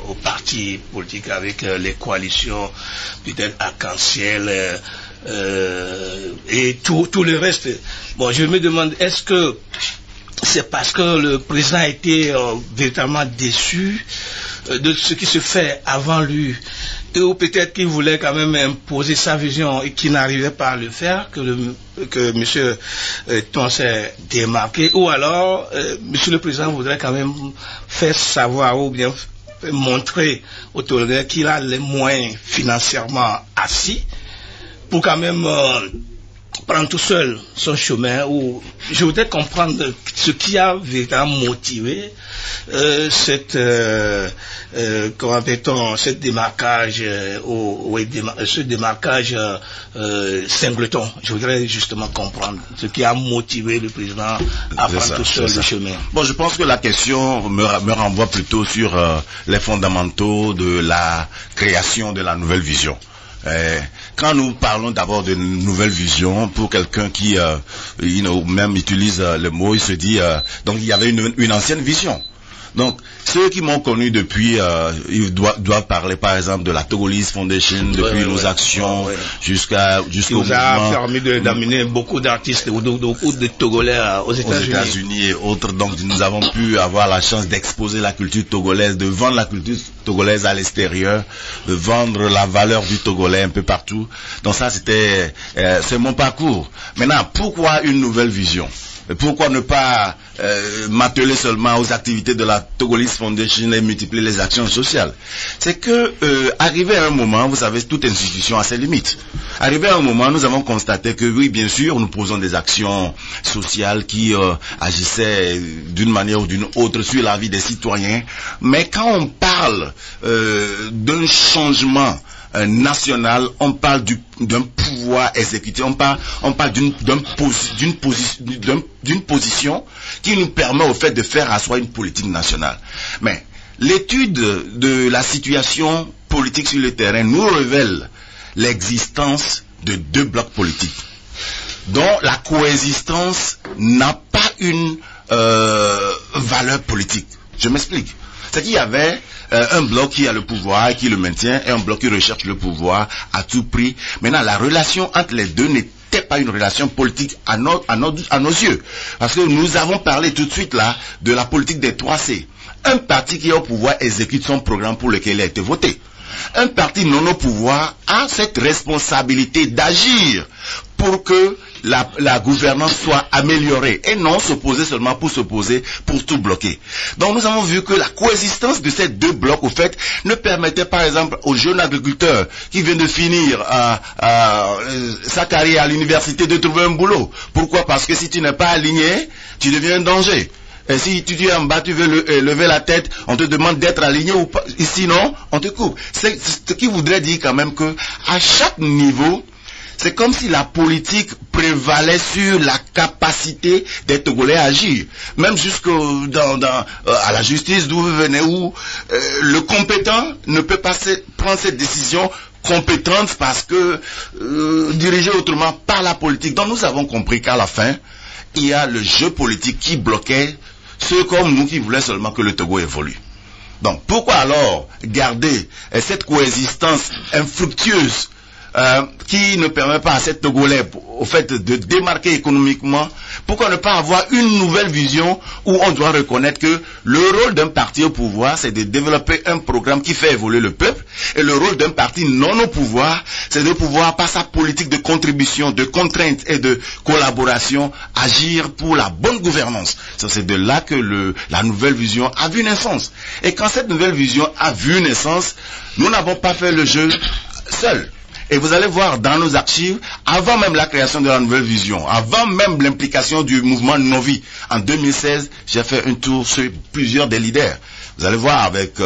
aux partis politiques avec les coalitions peut-être arc-en-ciel et tout le reste. Bon, je me demande, est-ce que c'est parce que le président a été véritablement déçu de ce qui se fait avant lui, ou peut-être qu'il voulait quand même imposer sa vision et qu'il n'arrivait pas à le faire, que M. Ton s'est démarqué, ou alors M. le Président voudrait quand même faire savoir ou bien montrer au Togolais qu'il a les moyens financièrement assis pour quand même prendre tout seul son chemin. Ou je voudrais comprendre ce qui a véritablement motivé cette comment appelle-t-on, cette démarquage ce démarquage singleton. Je voudrais justement comprendre ce qui a motivé le président à prendre tout seul le chemin. Bon, je pense que la question me renvoie plutôt sur les fondamentaux de la création de la nouvelle vision. Quand nous parlons d'abord de nouvelle vision, pour quelqu'un qui même utilise le mot, il se dit donc il y avait une ancienne vision. Donc ceux qui m'ont connu depuis, ils doivent parler par exemple de la Togolese Foundation, depuis nos actions jusqu'au mouvement. Ça a permis d'amener beaucoup d'artistes ou de Togolais aux États-Unis et autres. Donc nous avons pu avoir la chance d'exposer la culture togolaise, de vendre la culture togolaise à l'extérieur, de vendre la valeur du Togolais un peu partout. Donc ça c'est mon parcours. Maintenant, pourquoi une nouvelle vision? Pourquoi ne pas m'atteler seulement aux activités de la Togolese Foundation et multiplier les actions sociales? C'est que, arrivé à un moment, vous savez, toute institution a ses limites. Arrivé à un moment, nous avons constaté que oui, bien sûr, nous posons des actions sociales qui agissaient d'une manière ou d'une autre sur la vie des citoyens. Mais quand on parle d'un changement national, on parle d'un pouvoir exécutif, on parle d'une position qui nous permet au fait de faire asseoir une politique nationale. Mais l'étude de la situation politique sur le terrain nous révèle l'existence de deux blocs politiques dont la coexistence n'a pas une valeur politique. Je m'explique. C'est qu'il y avait un bloc qui a le pouvoir et qui le maintient, et un bloc qui recherche le pouvoir à tout prix. Maintenant, la relation entre les deux n'était pas une relation politique à nos yeux. Parce que nous avons parlé tout de suite là de la politique des 3C. Un parti qui est au pouvoir exécute son programme pour lequel il a été voté. Un parti non au pouvoir a cette responsabilité d'agir pour que la gouvernance soit améliorée et non s'opposer seulement pour s'opposer, pour tout bloquer. Donc nous avons vu que la coexistence de ces deux blocs, au fait, ne permettait par exemple aux jeunes agriculteurs qui viennent de finir sa carrière à l'université de trouver un boulot. Pourquoi? Parce que si tu n'es pas aligné, tu deviens un danger. Et si tu es en bas, tu veux lever la tête, on te demande d'être aligné ou pas, sinon on te coupe. C'est ce qui voudrait dire quand même que à chaque niveau, c'est comme si la politique prévalait sur la capacité des Togolais à agir. Même à la justice d'où vous venez, où le compétent ne peut pas prendre cette décision compétente parce que dirigée autrement par la politique. Donc nous avons compris qu'à la fin, il y a le jeu politique qui bloquait ceux comme nous qui voulaient seulement que le Togo évolue. Donc pourquoi alors garder cette coexistence infructueuse qui ne permet pas à cette Togolais au fait de démarquer économiquement? Pourquoi ne pas avoir une nouvelle vision où on doit reconnaître que le rôle d'un parti au pouvoir, c'est de développer un programme qui fait évoluer le peuple, et le rôle d'un parti non au pouvoir, c'est de pouvoir, par sa politique de contribution, de contrainte et de collaboration, agir pour la bonne gouvernance. C'est de là que la nouvelle vision a vu naissance. Et quand cette nouvelle vision a vu naissance, nous n'avons pas fait le jeu seul. Et vous allez voir dans nos archives, avant même la création de la nouvelle vision, avant même l'implication du mouvement Novi, en 2016, j'ai fait un tour sur plusieurs des leaders. Vous allez voir avec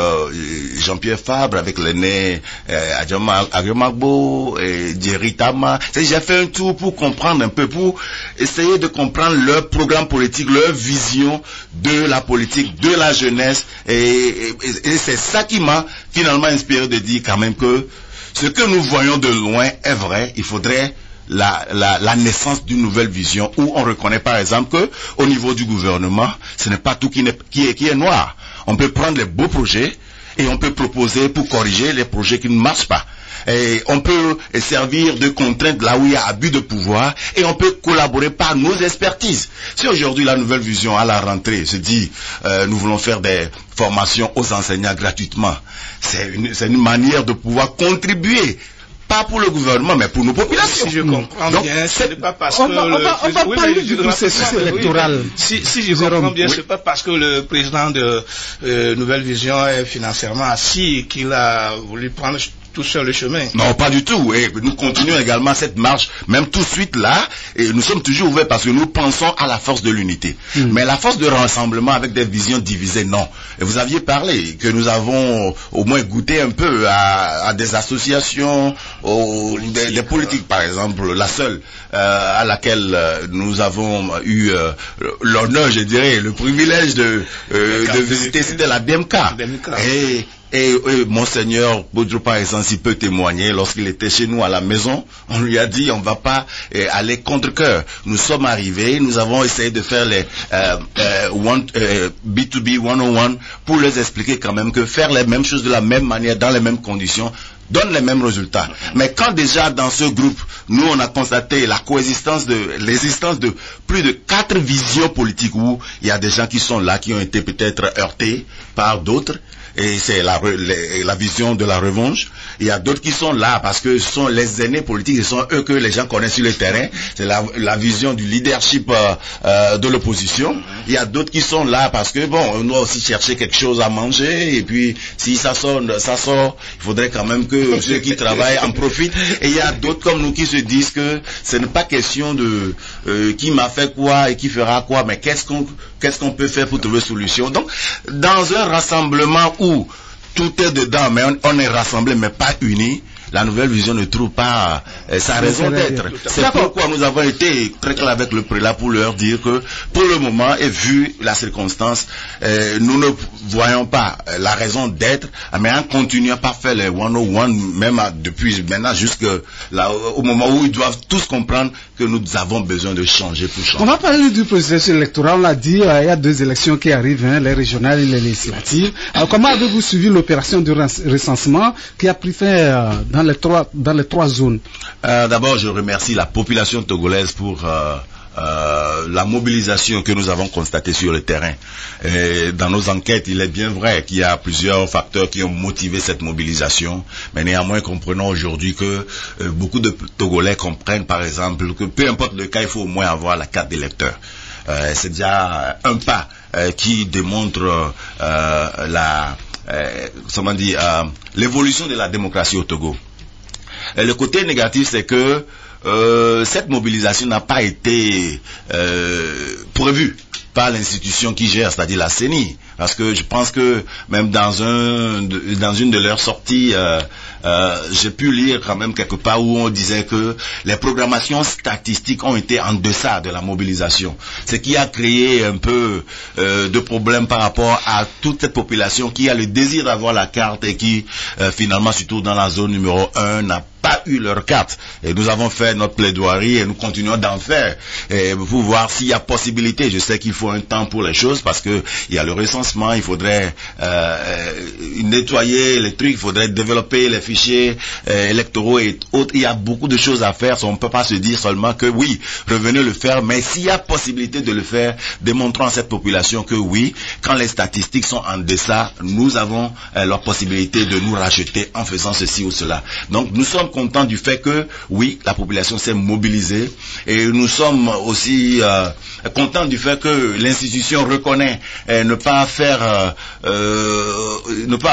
Jean-Pierre Fabre, avec l'aîné Adjamagbo, Jerry Tama. J'ai fait un tour pour comprendre un peu, pour essayer de comprendre leur programme politique, leur vision de la politique, de la jeunesse. Et c'est ça qui m'a finalement inspiré de dire quand même que ce que nous voyons de loin est vrai. Il faudrait la naissance d'une nouvelle vision où on reconnaît par exemple que au niveau du gouvernement, ce n'est pas tout qui est noir. On peut prendre les beaux projets et on peut proposer pour corriger les projets qui ne marchent pas. Et on peut servir de contrainte là où il y a abus de pouvoir et on peut collaborer par nos expertises. Si aujourd'hui la nouvelle vision à la rentrée se dit nous voulons faire des formations aux enseignants gratuitement, c'est une manière de pouvoir contribuer. Pas pour le gouvernement, mais pour nos populations. Si je comprends bien, ce n'est pas parce que on va parler du processus électoral. Si je comprends bien, c'est pas parce que le président de Nouvelle Vision est financièrement assis qu'il a voulu prendre tout seul le chemin. Non, pas du tout. Et nous continuons également cette marche, même tout de suite là, et nous sommes toujours ouverts parce que nous pensons à la force de l'unité. Mais la force de rassemblement avec des visions divisées, non. Et vous aviez parlé que nous avons au moins goûté un peu à des associations, des politiques par exemple, la seule à laquelle nous avons eu l'honneur, je dirais, le privilège de visiter, c'était la BMK. Et Monseigneur Boudrou, par exemple, s'il peut témoigner, lorsqu'il était chez nous à la maison, on lui a dit on ne va pas aller contre cœur. Nous sommes arrivés, nous avons essayé de faire les B2B 101 pour les expliquer quand même que faire les mêmes choses de la même manière, dans les mêmes conditions, donne les mêmes résultats. Mais quand déjà dans ce groupe, nous on a constaté l'existence de plus de 4 visions politiques où il y a des gens qui sont là, qui ont été peut-être heurtés par d'autres, et c'est la vision de la revanche. Il y a d'autres qui sont là parce que ce sont les aînés politiques, ce sont eux que les gens connaissent sur le terrain. C'est la vision du leadership de l'opposition. Il y a d'autres qui sont là parce que bon, on doit aussi chercher quelque chose à manger, et puis si ça sort, il faudrait quand même que ceux qui travaillent en profitent. Et il y a d'autres comme nous qui se disent que ce n'est pas question de qui m'a fait quoi et qui fera quoi, mais qu'est-ce qu'on peut faire pour trouver solution. Donc, dans un rassemblement où tout est dedans, mais on est rassemblés, mais pas unis, la nouvelle vision ne trouve pas sa raison d'être. C'est pourquoi nous avons été très clairs avec le prélat pour leur dire que, pour le moment, et vu la circonstance, nous ne voyons pas la raison d'être, mais en continuant par faire les 101, même depuis maintenant jusqu'au moment où ils doivent tous comprendre que nous avons besoin de changer pour changer. On va parler du processus électoral. On l'a dit, il y a 2 élections qui arrivent, les régionales et les législatives. Alors, comment avez-vous suivi l'opération de recensement qui a pris fin dans les trois zones? D'abord, je remercie la population togolaise pour la mobilisation que nous avons constatée sur le terrain. Et dans nos enquêtes, il est bien vrai qu'il y a plusieurs facteurs qui ont motivé cette mobilisation, mais néanmoins comprenons aujourd'hui que beaucoup de Togolais comprennent par exemple que peu importe le cas, il faut au moins avoir la carte d'électeur. C'est déjà un pas qui démontre l'évolution de la démocratie au Togo. Et le côté négatif, c'est que cette mobilisation n'a pas été prévue par l'institution qui gère, c'est-à-dire la CENI. Parce que je pense que même dans une de leurs sorties, j'ai pu lire quand même quelque part où on disait que les programmations statistiques ont été en deçà de la mobilisation. Ce qui a créé un peu de problèmes par rapport à toute cette population qui a le désir d'avoir la carte et qui finalement, surtout dans la zone numéro 1, n'a pas eu leur carte. Et nous avons fait notre plaidoirie et nous continuons d'en faire pour voir s'il y a possibilité. Je sais qu'il faut un temps pour les choses parce que il y a le recensement, il faudrait nettoyer les trucs, il faudrait développer les fichiers électoraux et autres. Il y a beaucoup de choses à faire. On ne peut pas se dire seulement que oui, revenez le faire, mais s'il y a possibilité de le faire, démontrons à cette population que oui, quand les statistiques sont en deçà, nous avons la possibilité de nous racheter en faisant ceci ou cela. Donc nous sommes contents du fait que oui, la population s'est mobilisée, et nous sommes aussi contents du fait que l'institution reconnaît ne pas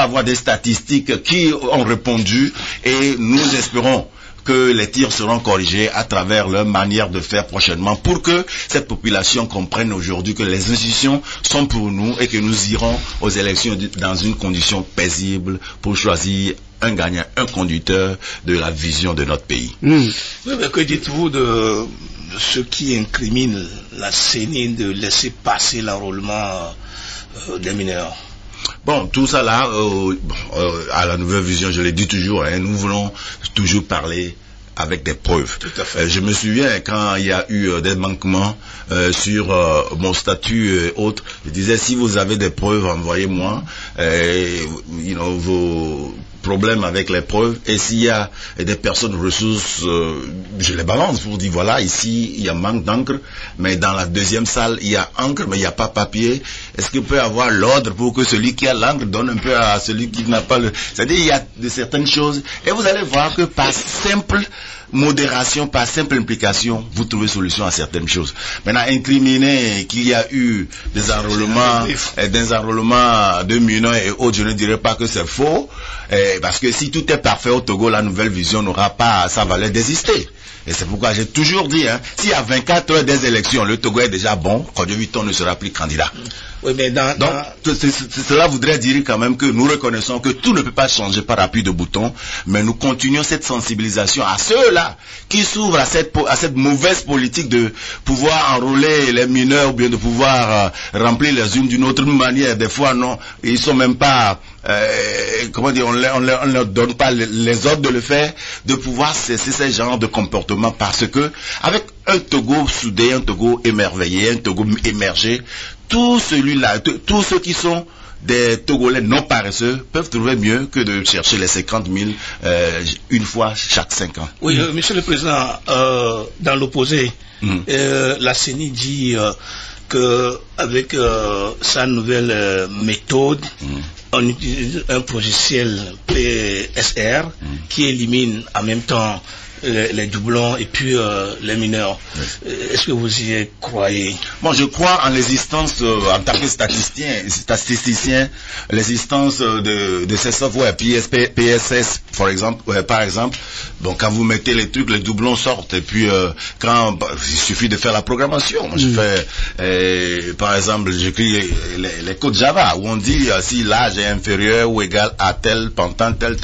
avoir des statistiques qui ont répondu, et nous espérons que les tirs seront corrigés à travers leur manière de faire prochainement pour que cette population comprenne aujourd'hui que les institutions sont pour nous et que nous irons aux élections dans une condition paisible pour choisir un gagnant, un conducteur de la vision de notre pays. Oui, mais que dites-vous de ceux qui incriminent la CENI de laisser passer l'enrôlement des mineurs? Bon, tout ça là, à la nouvelle vision, je l'ai dit toujours, nous voulons toujours parler avec des preuves. Tout à fait. Je me souviens quand il y a eu des manquements sur mon statut et autres, je disais si vous avez des preuves, envoyez-moi vos problèmes avec les preuves, et s'il y a des personnes ressources, je les balance pour dire voilà, ici il y a manque d'encre, mais dans la deuxième salle il y a encre mais il n'y a pas papier. Est-ce qu'il peut y avoir l'ordre pour que celui qui a l'encre donne un peu à celui qui n'a pas le... C'est-à-dire il y a de certaines choses, et vous allez voir que par simple modération, par simple implication, vous trouvez solution à certaines choses. Maintenant, incriminer qu'il y a eu des enrôlements de mineurs et autres, je ne dirais pas que c'est faux, parce que si tout est parfait au Togo, la nouvelle vision n'aura pas sa valeur d'exister. Et c'est pourquoi j'ai toujours dit, s'il y a 24 heures des élections, le Togo est déjà bon, Kojo Vuitton ne sera plus candidat. Oui, mais donc, cela voudrait dire quand même que nous reconnaissons que tout ne peut pas changer par appui de bouton, mais nous continuons cette sensibilisation à ceux-là qui s'ouvrent à cette mauvaise politique de pouvoir enrôler les mineurs ou bien de pouvoir remplir les unes d'une autre manière. Des fois, non, ils sont même pas... comment dire, on ne leur donne pas les ordres de le faire, de pouvoir cesser ce genre de comportement, parce que avec un Togo soudé, un Togo émerveillé, un Togo émergé, tous ceux qui sont des Togolais non paresseux peuvent trouver mieux que de chercher les 50 000 une fois chaque 5 ans. Oui, Monsieur le Président, dans l'opposé, la CENI dit qu'avec sa nouvelle méthode, on utilise un logiciel PSR qui élimine en même temps les doublons et puis les mineurs. Est-ce que vous y croyez? Bon, je crois en l'existence, en tant que statisticien, l'existence de ces softwares PSS, par exemple. Bon, quand vous mettez les trucs, les doublons sortent, et puis il suffit de faire la programmation. Moi, je fais, par exemple, j'écris les codes Java, où on dit si l'âge est inférieur ou égal à tel, pendant tel,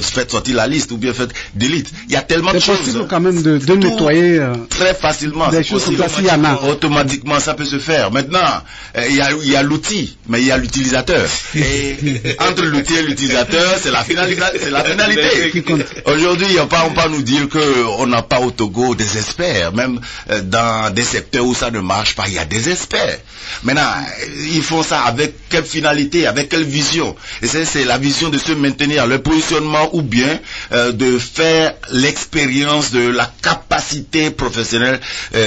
faites sortir la liste, ou bien faites delete. Il y a tellement de choses. C'est possible quand même de nettoyer très facilement. Des choses comme ça, s'il y en a. Automatiquement, ça peut se faire. Maintenant, il y a l'outil, mais il y a l'utilisateur. Et entre l'outil et l'utilisateur, c'est la finalité. Aujourd'hui, on ne peut pas nous dire qu'on n'a pas au Togo des experts. Même dans des secteurs où ça ne marche pas, il y a des experts. Maintenant, ils font ça avec quelle finalité, avec quelle vision? Et c'est la vision de se maintenir, le positionnement, ou bien de faire l'expérience de la capacité professionnelle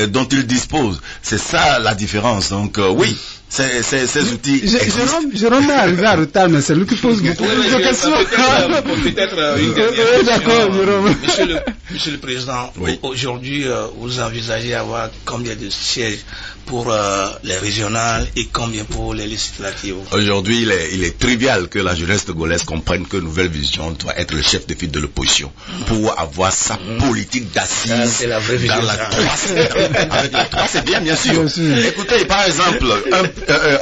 dont ils disposent. C'est ça la différence. Donc oui, ces outils. Jérôme est arrivé à retard, mais c'est lui qui pose beaucoup de questions. Peut-être une dernière d'accord, Jérôme. Monsieur le Président, oui. Aujourd'hui, vous envisagez avoir combien de sièges pour les régionales et combien pour les législatives? Aujourd'hui, il est trivial que la jeunesse togolaise comprenne que Nouvelle Vision doit être le chef de file de l'opposition pour avoir sa politique d'assises dans la droite. Avec la droite, c'est bien sûr. Écoutez, par exemple,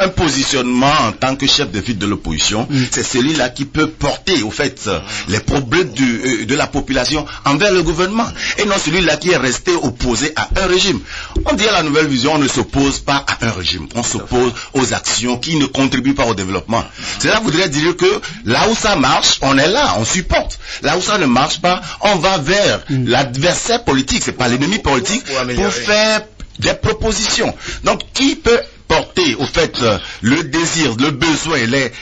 un positionnement en tant que chef de file de l'opposition, c'est celui-là qui peut porter, au fait, les problèmes de la population envers le gouvernement, et non celui-là qui est resté opposé à un régime. On dit à la Nouvelle Vision, on ne s'oppose pas à un régime, on s'oppose aux actions qui ne contribuent pas au développement. Cela voudrait dire que là où ça marche, on est là, on supporte. Là où ça ne marche pas, on va vers l'adversaire politique, c'est pas l'ennemi politique, pour faire des propositions. Donc, qui peut porter au fait le désir, le besoin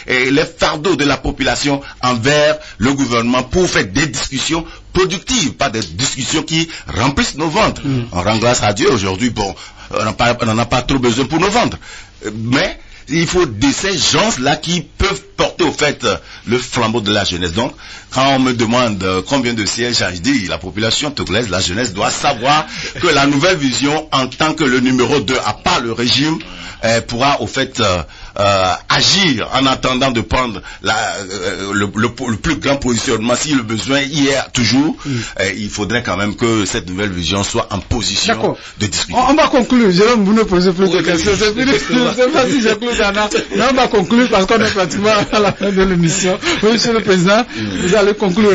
et les fardeaux de la population envers le gouvernement pour faire des discussions productives, pas des discussions qui remplissent nos ventres. On rend grâce à Dieu aujourd'hui, bon, on n'en a pas trop besoin pour nos ventres. Mais il faut de ces gens-là qui peuvent porter au fait le flambeau de la jeunesse. Donc, quand on me demande combien de sièges, je dis, la population togolaise, la jeunesse doit savoir que la nouvelle vision, en tant que le numéro 2, à part le régime, pourra au fait agir en attendant de prendre le plus grand positionnement. Si le besoin y est toujours, il faudrait quand même que cette nouvelle vision soit en position de discuter. On va conclure. Jérôme, vous ne posez plus de questions. C'est pas si Jean-Claude Anna. Mais on va conclure parce qu'on est pratiquement à la fin de l'émission. Oui, Monsieur le Président, vous allez conclure.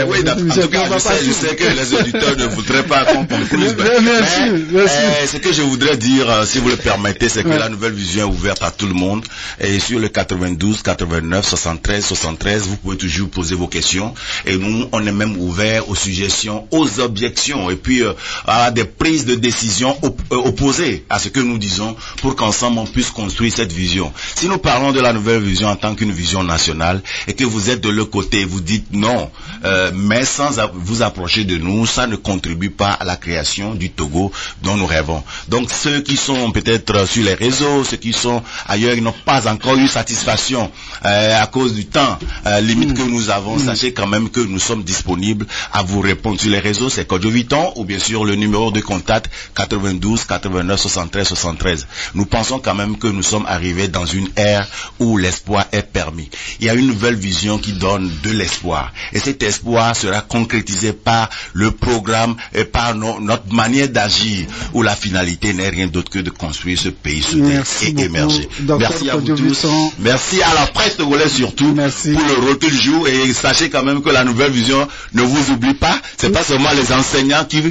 Oui, en tout cas, je sais que les auditeurs ne voudraient pas qu'on conclue. Merci. Ce que je voudrais dire, si vous le permettez, c'est que la nouvelle vision est ouverte à tout le monde. Et sur le 92, 89, 73, 73, vous pouvez toujours poser vos questions. Et nous, on est même ouvert aux suggestions, aux objections, et puis à des prises de décision opposées à ce que nous disons, pour qu'ensemble on puisse construire cette vision. Si nous parlons de la nouvelle vision en tant qu'une vision nationale, et que vous êtes de l'autre côté, vous dites non, mais sans vous approcher de nous, ça ne contribue pas à la création du Togo dont nous rêvons. Donc ceux qui sont peut-être sur les réseaux, ceux qui sont ailleurs, ils n'ont pas encore eu satisfaction à cause du temps limite que nous avons. Sachez quand même que nous sommes disponibles à vous répondre sur les réseaux, c'est Kodjo Viton, ou bien sûr le numéro de contact 92 89 73 73. Nous pensons quand même que nous sommes arrivés dans une ère où l'espoir est permis. Il y a une nouvelle vision qui donne de l'espoir, et cet espoir sera concrétisé par le programme et par notre manière d'agir, où la finalité n'est rien d'autre que de construire ce pays soudé et émerger. Merci à vous tous. Merci à la presse togolaise surtout. Merci. Pour le rôle qu'il joue, et sachez quand même que la nouvelle vision ne vous oublie pas. C'est pas seulement les enseignants qui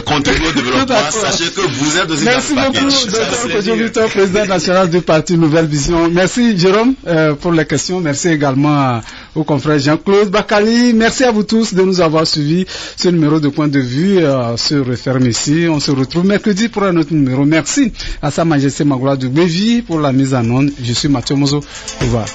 contribuent au développement. Sachez que vous êtes aussi. Merci beaucoup, Dr Kodjo Viton, président national du parti Nouvelle Vision. Merci Jérôme pour les questions. Merci également au confrère Jean-Claude Bakali. Merci à vous tous de nous avoir suivis. Ce numéro de point de vue se referme ici. On se retrouve mercredi pour un autre numéro. Merci à Sa Majesté Magloire de Bévi pour la mise en onde. Je suis Mathieu Mozo. Au revoir.